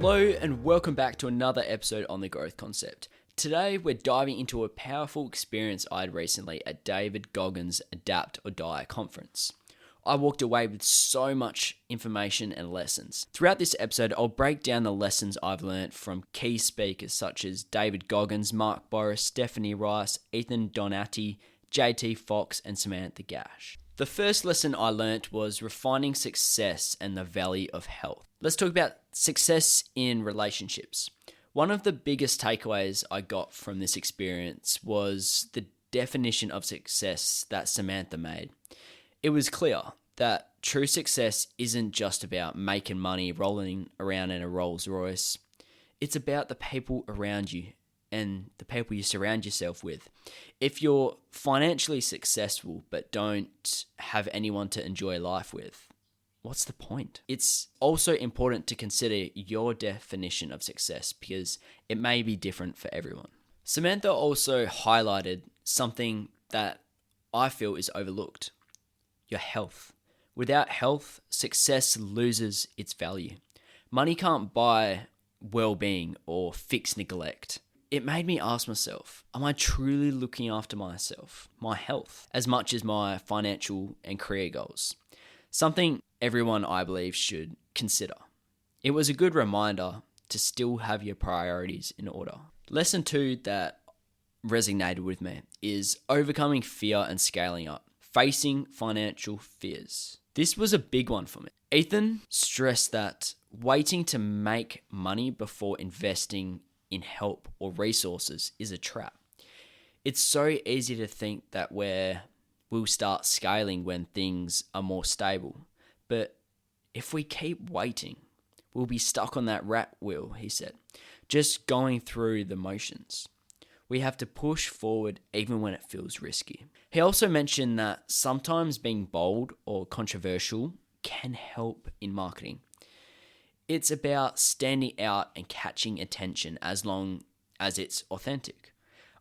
Hello and welcome back to another episode on the growth concept. Today we're diving into a powerful experience I had recently at David Goggins' Adapt or Die conference. I walked away with so much information and lessons. Throughout this episode, I'll break down the lessons I've learned from key speakers such as David Goggins, Mark Boris, Stephanie Rice, Ethan Donati, JT Fox, and Samantha Gash. The first lesson I learnt was refining success and the value of health. Let's talk about success in relationships. One of the biggest takeaways I got from this experience was the definition of success that Samantha made. It was clear that true success isn't just about making money, rolling around in a Rolls Royce. It's about the people around you and the people you surround yourself with. If you're financially successful but don't have anyone to enjoy life with, what's the point? It's also important to consider your definition of success because it may be different for everyone. Samantha also highlighted something that I feel is overlooked: your health. Without health, success loses its value. Money can't buy well-being or fix neglect. It made me ask myself, am I truly looking after myself, my health, as much as my financial and career goals? Something everyone, I believe, should consider. It was a good reminder to still have your priorities in order. Lesson 2 that resonated with me is overcoming fear and scaling up, facing financial fears. This was a big one for me. Ethan stressed that waiting to make money before investing in help or resources is a trap. It's so easy to think that we'll start scaling when things are more stable. But if we keep waiting, we'll be stuck on that rat wheel, he said, just going through the motions. We have to push forward even when it feels risky. He also mentioned that sometimes being bold or controversial can help in marketing. It's about standing out and catching attention as long as it's authentic.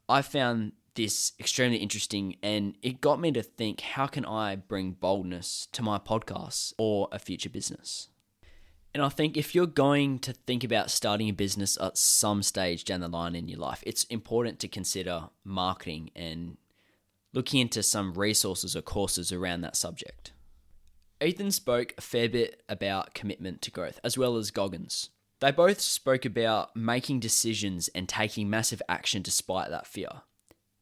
I found this extremely interesting and it got me to think, how can I bring boldness to my podcast or a future business? And I think if you're going to think about starting a business at some stage down the line in your life, it's important to consider marketing and looking into some resources or courses around that subject. Ethan spoke a fair bit about commitment to growth, as well as Goggins. They both spoke about making decisions and taking massive action despite that fear.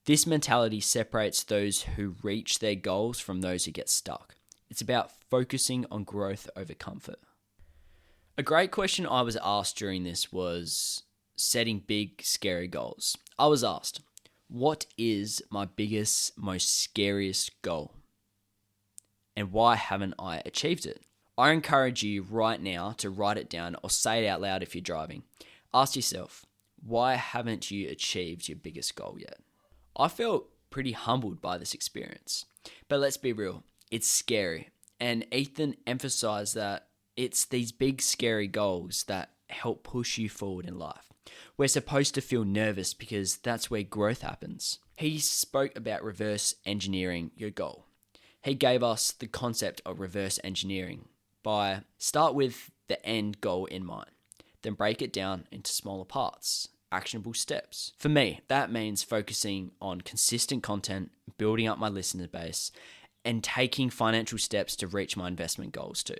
This mentality separates those who reach their goals from those who get stuck. It's about focusing on growth over comfort. A great question I was asked during this was setting big, scary goals. I was asked, what is my biggest, most scariest goal? And why haven't I achieved it? I encourage you right now to write it down or say it out loud if you're driving. Ask yourself, why haven't you achieved your biggest goal yet? I felt pretty humbled by this experience. But let's be real, it's scary. And Ethan emphasized that it's these big, scary goals that help push you forward in life. We're supposed to feel nervous because that's where growth happens. He spoke about reverse engineering your goal. He gave us the concept of reverse engineering by start with the end goal in mind, then break it down into smaller parts, actionable steps. For me, that means focusing on consistent content, building up my listener base, and taking financial steps to reach my investment goals too.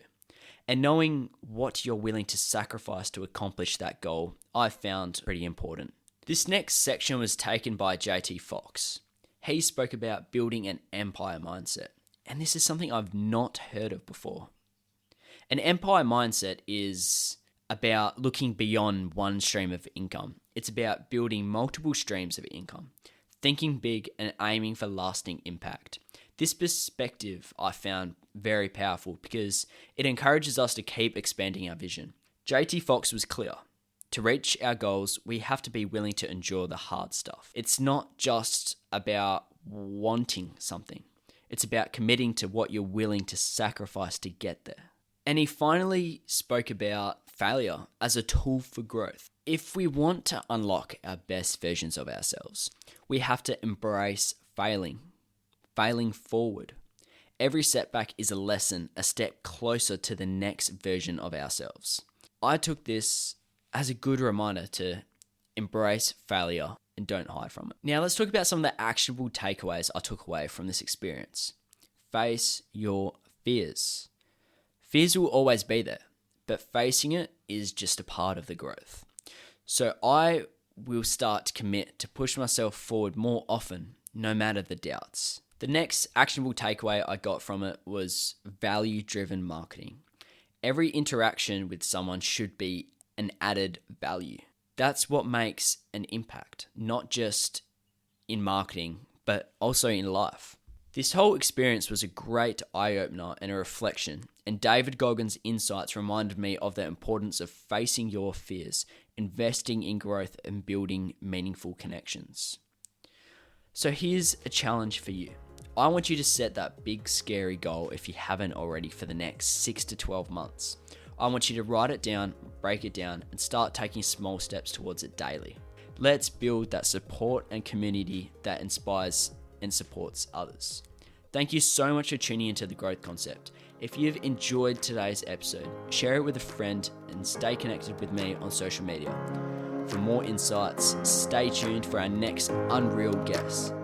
And knowing what you're willing to sacrifice to accomplish that goal, I found pretty important. This next section was taken by JT Fox. He spoke about building an empire mindset. And this is something I've not heard of before. An empire mindset is about looking beyond one stream of income. It's about building multiple streams of income, thinking big and aiming for lasting impact. This perspective I found very powerful because it encourages us to keep expanding our vision. JT Fox was clear. To reach our goals, we have to be willing to endure the hard stuff. It's not just about wanting something. It's about committing to what you're willing to sacrifice to get there. And he finally spoke about failure as a tool for growth. If we want to unlock our best versions of ourselves, we have to embrace failing forward. Every setback is a lesson, a step closer to the next version of ourselves. I took this as a good reminder to embrace failure and don't hide from it. Now let's talk about some of the actionable takeaways I took away from this experience. Face your fears. Fears will always be there, but facing it is just a part of the growth. So I will start to commit to push myself forward more often, no matter the doubts. The next actionable takeaway I got from it was value-driven marketing. Every interaction with someone should be an added value. That's what makes an impact, not just in marketing, but also in life. This whole experience was a great eye-opener and a reflection, and David Goggins' insights reminded me of the importance of facing your fears, investing in growth, and building meaningful connections. So here's a challenge for you. I want you to set that big, scary goal if you haven't already for the next 6 to 12 months. I want you to write it down, break it down, and start taking small steps towards it daily. Let's build that support and community that inspires and supports others. Thank you so much for tuning into The Growth Concept. If you've enjoyed today's episode, share it with a friend and stay connected with me on social media. For more insights, stay tuned for our next unreal guest.